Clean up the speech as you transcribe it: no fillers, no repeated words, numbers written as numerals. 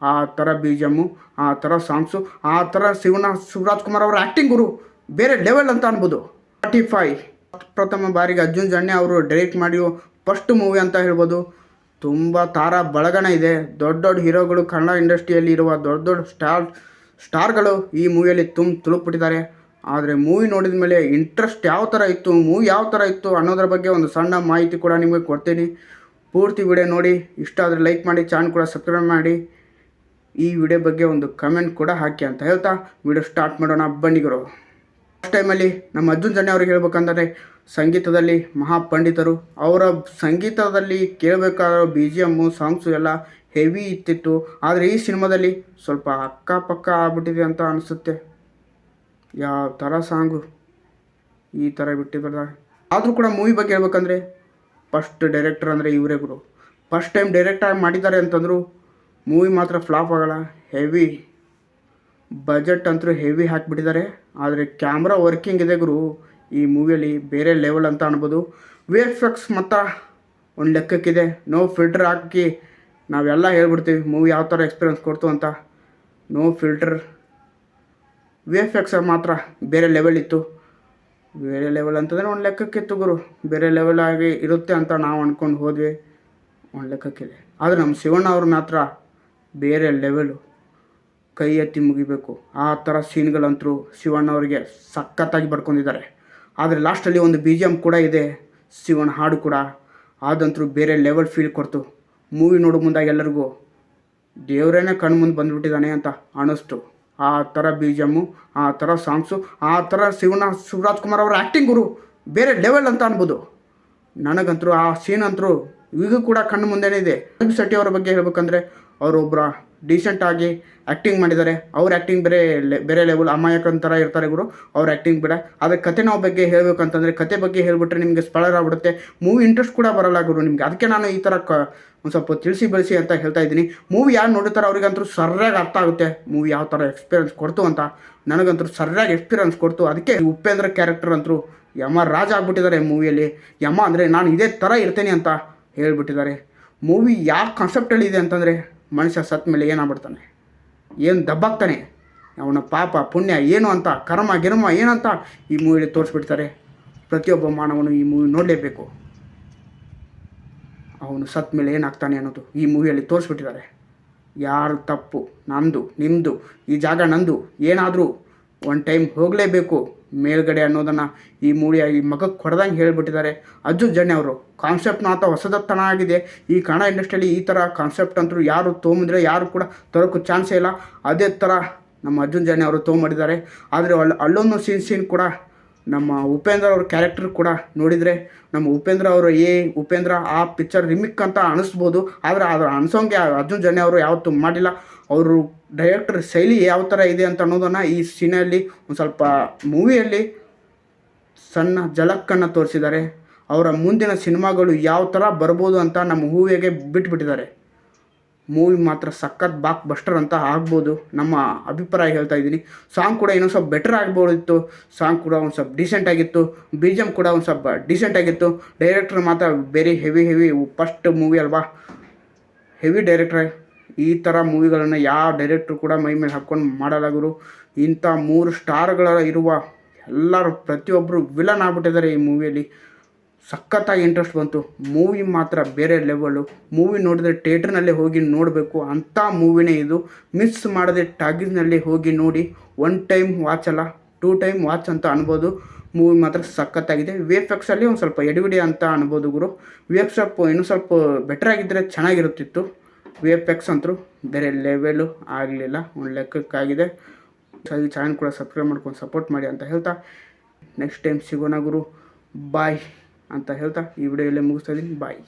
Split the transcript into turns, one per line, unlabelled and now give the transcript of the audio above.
ಆ ಥರ B G M, ಆ ಥರ ಸಾಂಗ್ಸು, ಆ ಥರ ಶಿವರಾಜ್ ಕುಮಾರ್ ಅವರ ಆ್ಯಕ್ಟಿಂಗ್ ಬೇರೆ ಲೆವೆಲ್ ಅಂತ ಅನ್ಬೋದು. 45 ಪ್ರಥಮ ಬಾರಿಗೆ ಅರ್ಜುನ್ ಜನ್ಯ ಅವರು ಡೈರೆಕ್ಟ್ ಮಾಡಿರೋ ಫಸ್ಟ್ ಮೂವಿ ಅಂತ ಹೇಳ್ಬೋದು. ತುಂಬ ತಾರಾ ಬಳಗಣ ಇದೆ. ದೊಡ್ಡ ದೊಡ್ಡ ಹೀರೋಗಳು, ಕನ್ನಡ ಇಂಡಸ್ಟ್ರಿಯಲ್ಲಿ ಇರುವ ದೊಡ್ಡ ದೊಡ್ಡ ಸ್ಟಾರ್ಗಳು ಈ ಮೂವಿಯಲ್ಲಿ ತುಳುಕ್ಬಿಟ್ಟಿದ್ದಾರೆ. ಆದರೆ ಮೂವಿ ನೋಡಿದ ಮೇಲೆ ಇಂಟ್ರೆಸ್ಟ್ ಯಾವ ಥರ ಇತ್ತು, ಮೂವಿ ಯಾವ ಥರ ಇತ್ತು ಅನ್ನೋದ್ರ ಬಗ್ಗೆ ಒಂದು ಸಣ್ಣ ಮಾಹಿತಿ ಕೂಡ ನಿಮಗೆ ಕೊಡ್ತೀನಿ. ಪೂರ್ತಿ ವಿಡಿಯೋ ನೋಡಿ. ಇಷ್ಟ ಆದರೆ ಲೈಕ್ ಮಾಡಿ, ಚಾನಲ್ ಕೂಡ ಸಬ್ಸ್ಕ್ರೈಬ್ ಮಾಡಿ, ಈ ವಿಡಿಯೋ ಬಗ್ಗೆ ಒಂದು ಕಮೆಂಟ್ ಕೂಡ ಹಾಕಿ ಅಂತ ಹೇಳ್ತಾ ವಿಡಿಯೋ ಸ್ಟಾರ್ಟ್ ಮಾಡೋಣ ಬನ್ನಿಗರು. ಫಸ್ಟ್ ಟೈಮಲ್ಲಿ ನಮ್ಮ ಅರ್ಜುನ್ ಜನ್ಯ ಅವ್ರಿಗೆ ಹೇಳ್ಬೇಕಂದ್ರೆ ಸಂಗೀತದಲ್ಲಿ ಮಹಾಪಂಡಿತರು. ಅವರ ಸಂಗೀತದಲ್ಲಿ ಕೇಳಬೇಕಾದ ಬಿ ಜಿ ಎಮ್ಮು, ಸಾಂಗ್ಸು ಎಲ್ಲ ಹೆವಿ ಇತ್ತಿತ್ತು. ಆದರೆ ಈ ಸಿನಿಮಾದಲ್ಲಿ ಸ್ವಲ್ಪ ಅಕ್ಕಪಕ್ಕ ಆಗ್ಬಿಟ್ಟಿದೆ ಅಂತ ಅನಿಸುತ್ತೆ. ಯಾವ ಥರ ಸಾಂಗು ಈ ಥರ ಬಿಟ್ಟಿದ್ದಾರೆ. ಆದರೂ ಕೂಡ ಮೂವಿ ಬಗ್ಗೆ ಹೇಳ್ಬೇಕಂದ್ರೆ ಫಸ್ಟ್ ಡೈರೆಕ್ಟರ್ ಅಂದರೆ ಇವರೇ ಗುರು. ಫಸ್ಟ್ ಟೈಮ್ ಡೈರೆಕ್ಟಾಗಿ ಮಾಡಿದ್ದಾರೆ ಅಂತಂದರು. ಮೂವಿ ಮಾತ್ರ ಫ್ಲಾಪ್ ಆಗೋಲ್ಲ. ಹೆವಿ ಬಜೆಟ್ ಅಂತೂ ಹೆವಿ ಹಾಕಿಬಿಟ್ಟಿದ್ದಾರೆ. ಆದರೆ ಕ್ಯಾಮ್ರಾ ವರ್ಕಿಂಗ್ ಇದೆ ಗುರು ಈ ಮೂವಿಯಲ್ಲಿ ಬೇರೆ ಲೆವೆಲ್ ಅಂತ ಅನ್ಬೋದು. ವಿ ಎಫ್ ಎಕ್ಸ್ ಮತ್ತು ಒಂದು ಲೆಕ್ಕಕ್ಕಿದೆ. ನೋ ಫಿಲ್ಟರ್ ಹಾಕಿ ನಾವೆಲ್ಲ ಹೇಳ್ಬಿಡ್ತೀವಿ ಮೂವಿ ಯಾವ ಥರ ಎಕ್ಸ್ಪೀರಿಯನ್ಸ್ ಕೊಡ್ತು ಅಂತ. No filter. V F X ಮಾತ್ರ ಬೇರೆ ಲೆವೆಲ್ ಇತ್ತು. ಬೇರೆ ಲೆವೆಲ್ ಅಂತಂದರೆ ಒಂದು ಲೆಕ್ಕಕ್ಕಿತ್ತು ಗುರು. ಬೇರೆ ಲೆವೆಲ್ ಆಗಿ ಇರುತ್ತೆ ಅಂತ ನಾವು ಅಂದ್ಕೊಂಡು ಹೋದ್ವಿ. ಒಂದು ಲೆಕ್ಕಕ್ಕಿದೆ. ಆದರೆ ನಮ್ಮ ಶಿವಣ್ಣ ಅವ್ರ ಮಾತ್ರ ಬೇರೆ ಲೆವೆಲು. ಕೈ ಎತ್ತಿ ಮುಗಿಬೇಕು. ಆ ಥರ ಸೀನ್ಗಳಂತೂ ಶಿವಣ್ಣ ಅವರಿಗೆ ಸಖತ್ತಾಗಿ ಬರ್ಕೊಂಡಿದ್ದಾರೆ. ಆದರೆ ಲಾಸ್ಟಲ್ಲಿ ಒಂದು ಬಿ ಜಿ ಎಮ್ ಕೂಡ ಇದೆ, ಶಿವಣ್ಣ ಹಾಡು ಕೂಡ. ಅದಂತೂ ಬೇರೆ ಲೆವೆಲ್ ಫೀಲ್ ಕೊಡ್ತು. ಮೂವಿ ನೋಡೋ ಮುಂದಾಗ ಎಲ್ಲರಿಗೂ ದೇವರೇನೇ ಕಣ್ಣು ಮುಂದೆ ಬಂದುಬಿಟ್ಟಿದ್ದಾನೆ ಅಂತ ಅನ್ನಿಸ್ತು. ಆ ಥರ ಬಿ ಜಿ ಎಮ್ಮು, ಆ ಥರ ಸಾಂಗ್ಸು, ಆ ಥರ ಶಿವರಾಜ್ ಕುಮಾರ್ ಅವರ ಆ್ಯಕ್ಟಿಂಗ್ ಬೇರೆ ಲೆವೆಲ್ ಅಂತ ಅನ್ಬೋದು. ನನಗಂತರೂ ಆ ಸೀನ್ ಅಂತರೂ ಈಗ ಕೂಡ ಕಣ್ಣು ಮುಂದೆನೇ ಇದೆ. ಶೆಟ್ಟಿ ಅವರ ಬಗ್ಗೆ ಹೇಳ್ಬೇಕಂದ್ರೆ ಅವರೊಬ್ಬರ ಡೀಸೆಂಟಾಗಿ ಆ್ಯಕ್ಟಿಂಗ್ ಮಾಡಿದ್ದಾರೆ. ಅವ್ರ ಆ್ಯಕ್ಟಿಂಗ್ ಬೇರೆ ಲೆವೆಲ್. ಅಮಾಯಕನ ಥರ ಇರ್ತಾರೆ ಗುರು ಅವ್ರ ಆ್ಯಕ್ಟಿಂಗ್ ಬೇಡ. ಆದರೆ ಕತೆ ನಾವು ಬಗ್ಗೆ ಹೇಳ್ಬೇಕಂತಂದರೆ ಕತೆ ಬಗ್ಗೆ ಹೇಳ್ಬಿಟ್ರೆ ನಿಮಗೆ ಸ್ಪಾಯ್ಲರ್ ಆಗ್ಬಿಡುತ್ತೆ. ಮೂವಿ ಇಂಟ್ರೆಸ್ಟ್ ಕೂಡ ಬರಲ್ಲ ಗುರು ನಿಮಗೆ. ಅದಕ್ಕೆ ನಾನು ಈ ಥರ ಒಂದು ಸ್ವಲ್ಪ ತಿಳಿಸಿ ಬೆಳೆಸಿ ಅಂತ ಹೇಳ್ತಾ ಇದ್ದೀನಿ. ಮೂವಿ ಯಾರು ನೋಡಿರ್ತಾರೆ ಅವ್ರಿಗಂತೂ ಸರಿಯಾಗಿ ಅರ್ಥ ಆಗುತ್ತೆ ಮೂವಿ ಯಾವ ಥರ ಎಕ್ಸ್ಪೀರಿಯನ್ಸ್ ಕೊಡ್ತು ಅಂತ. ನನಗಂತೂ ಸರಿಯಾಗಿ ಎಕ್ಸ್ಪೀರಿಯನ್ಸ್ ಕೊಡ್ತು. ಅದಕ್ಕೆ ಉಪೇಂದ್ರ ಕ್ಯಾರೆಕ್ಟರ್ ಅಂತೂ ಯಮ ರಾಜ ಆಗ್ಬಿಟ್ಟಿದ್ದಾರೆ ಮೂವಿಯಲ್ಲಿ. ಯಮ ಅಂದರೆ ನಾನು ಇದೇ ಥರ ಇರ್ತೇನೆ ಅಂತ ಹೇಳ್ಬಿಟ್ಟಿದ್ದಾರೆ. ಮೂವಿ ಯಾವ ಕಾನ್ಸೆಪ್ಟಲ್ಲಿ ಇದೆ ಅಂತಂದರೆ ಮನುಷ್ಯ ಸತ್ತ ಮೇಲೆ ಏನಾಗ್ಬಿಡ್ತಾನೆ, ಏನು ದಬ್ಬಾಗ್ತಾನೆ, ಅವನ ಪಾಪ ಪುಣ್ಯ ಏನು ಅಂತ, ಕರ್ಮ ಗಿರ್ಮ ಏನಂತ ಈ ಮೂವಿಯಲ್ಲಿ ತೋರಿಸ್ಬಿಡ್ತಾರೆ. ಪ್ರತಿಯೊಬ್ಬ ಮಾನವನು ಈ ಮೂವಿ ನೋಡಲೇಬೇಕು. ಅವನು ಸತ್ತ ಮೇಲೆ ಏನಾಗ್ತಾನೆ ಅನ್ನೋದು ಈ ಮೂವಿಯಲ್ಲಿ ತೋರಿಸ್ಬಿಟ್ಟಿದ್ದಾರೆ. ಯಾರು ತಪ್ಪು, ನಂದು ನಿಮ್ಮದು, ಈ ಜಾಗ ನಂದು, ಏನಾದರೂ ಒನ್ ಟೈಮ್ ಹೋಗಲೇಬೇಕು ಮೇಲ್ಗಡೆ ಅನ್ನೋದನ್ನು ಈ ಮೂವಿ ಈ ಮಗಕ್ಕೆ ಹೊಡೆದಂಗೆ ಹೇಳಿಬಿಟ್ಟಿದ್ದಾರೆ ಅರ್ಜುನ್ ಜನ್ಯ ಅವರು. ಕಾನ್ಸೆಪ್ಟ್ ಮಾತ್ರ ಹೊಸದತ್ತನ ಆಗಿದೆ. ಈ ಕನ್ನಡ ಇಂಡಸ್ಟ್ರಿಯಲ್ಲಿ ಈ ಥರ ಕಾನ್ಸೆಪ್ಟ್ ಅಂತೂ ಯಾರು ತೊಗೊಂಬಂದರೆ ಯಾರು ಕೂಡ ತರೋಕ್ಕೂ ಚಾನ್ಸೇ ಇಲ್ಲ. ಅದೇ ಥರ ನಮ್ಮ ಅರ್ಜುನ್ ಜನ್ಯ ಅವರು ತೊಗೊಂಬಂದಿದ್ದಾರೆ. ಆದರೆ ಅಲ್ಲೊಂದು ಸೀನ್ ಕೂಡ ನಮ್ಮ ಉಪೇಂದ್ರ ಅವ್ರ ಕ್ಯಾರೆಕ್ಟರ್ ಕೂಡ ನೋಡಿದರೆ ನಮ್ಮ ಉಪೇಂದ್ರ ಆ ಪಿಕ್ಚರ್ ರಿಮಿಕ್ ಅಂತ ಅನಿಸ್ಬೋದು. ಆದರೆ ಅನ್ಸೋಂಗೆ ಅರ್ಜುನ್ ಜನ್ಯ ಅವರು ಯಾವತ್ತೂ ಮಾಡಿಲ್ಲ. ಅವರು ಡೈರೆಕ್ಟರ್ ಶೈಲಿ ಯಾವ ಥರ ಇದೆ ಅಂತ ಅನ್ನೋದನ್ನು ಈ ಸೀನಲ್ಲಿ ಒಂದು ಸ್ವಲ್ಪ ಮೂವಿಯಲ್ಲಿ ಸಣ್ಣ ಝಲಕ್ಕನ್ನು ತೋರಿಸಿದ್ದಾರೆ. ಅವರ ಮುಂದಿನ ಸಿನಿಮಾಗಳು ಯಾವ ಥರ ಬರ್ಬೋದು ಅಂತ ನಮ್ಮ ಹೂವಿಗೆ ಬಿಟ್ಬಿಟ್ಟಿದ್ದಾರೆ. ಮೂವಿ ಮಾತ್ರ ಸಖತ್ ಬಾಕ್ ಬಸ್ಟರ್ ಅಂತ ಆಗ್ಬೋದು ನಮ್ಮ ಅಭಿಪ್ರಾಯ ಹೇಳ್ತಾ ಇದ್ದೀನಿ. ಸಾಂಗ್ ಕೂಡ ಇನ್ನೊಂದು ಸ್ವಲ್ಪ ಬೆಟರ್ ಆಗ್ಬೋದಿತ್ತು. ಸಾಂಗ್ ಕೂಡ ಒಂದು ಸ್ವಲ್ಪ ಡೀಸೆಂಟಾಗಿತ್ತು. ಬಿ ಜಿ ಎಮ್ ಕೂಡ ಒಂದು ಸ್ವಲ್ಪ ಡೀಸೆಂಟಾಗಿತ್ತು. ಡೈರೆಕ್ಟರ್ ಮಾತ್ರ ವೆರಿ ಹೆವಿ ಫಸ್ಟ್ ಮೂವಿ ಅಲ್ವಾ, ಹೆವಿ ಡೈರೆಕ್ಟ್ರೆ. ಈ ಥರ ಮೂವಿಗಳನ್ನು ಯಾವ ಡೈರೆಕ್ಟ್ರು ಕೂಡ ಮೈ ಮೇಲೆ ಹಾಕ್ಕೊಂಡು ಮಾಡಲ್ಲ ಗುರು. ಇಂಥ 3 ಸ್ಟಾರ್ಗಳ ಇರುವ ಎಲ್ಲರೂ ಪ್ರತಿಯೊಬ್ಬರು ವಿಲನ್ ಆಗ್ಬಿಟ್ಟಿದ್ದಾರೆ ಈ ಮೂವಿಯಲ್ಲಿ. ಸಖತ್ತಾಗಿ ಇಂಟ್ರೆಸ್ಟ್ ಬಂತು. ಮೂವಿ ಮಾತ್ರ ಬೇರೆ ಲೆವೆಲು. ಮೂವಿ ನೋಡಿದರೆ ಥಿಯೇಟ್ರ್ನಲ್ಲೇ ಹೋಗಿ ನೋಡಬೇಕು ಅಂಥ ಮೂವಿನೇ ಇದು. ಮಿಸ್ ಮಾಡದೆ ಟಾಗೀಸ್ನಲ್ಲಿ ಹೋಗಿ ನೋಡಿ. 1 ಟೈಮ್ ವಾಚ್ ಅಲ್ಲ 2 ಟೈಮ್ ವಾಚ್ ಅಂತ ಅನ್ಬೋದು. ಮೂವಿ ಮಾತ್ರ ಸಖತ್ತಾಗಿದೆ. ವಿ ಎಫ್ ಎಕ್ಸಲ್ಲಿ ಒಂದು ಸ್ವಲ್ಪ ಎಡವಿಡಿ ಅಂತ ಅನ್ಬೋದು ಗುರು. ವಿ ಎಫ್ ಎಕ್ಸ್ ಇನ್ನೂ ಸ್ವಲ್ಪ ಬೆಟರ್ ಆಗಿದ್ದರೆ ಚೆನ್ನಾಗಿರುತ್ತಿತ್ತು. ವಿ ಎಫ್ ಎಕ್ಸ್ ಅಂತೂ ಬೇರೆ ಲೆವೆಲು ಆಗಲಿಲ್ಲ, ಒಂದು ಲೆಕ್ಕಕ್ಕಾಗಿದೆ. ಈ ಚಾನಲ್ ಕೂಡ ಸಬ್ಸ್ಕ್ರೈಬ್ ಮಾಡ್ಕೊಂಡು ಸಪೋರ್ಟ್ ಮಾಡಿ ಅಂತ ಹೇಳ್ತಾ ನೆಕ್ಸ್ಟ್ ಟೈಮ್ ಸಿಗೋಣ ಗುರು. ಬಾಯ್ ಅಂತ ಹೇಳ್ತಾ ಈ ವಿಡಿಯೋ ಇಲ್ಲೇ ಮುಗಿಸ್ತಾ ಇದ್ದೀನಿ. ಬಾಯ್.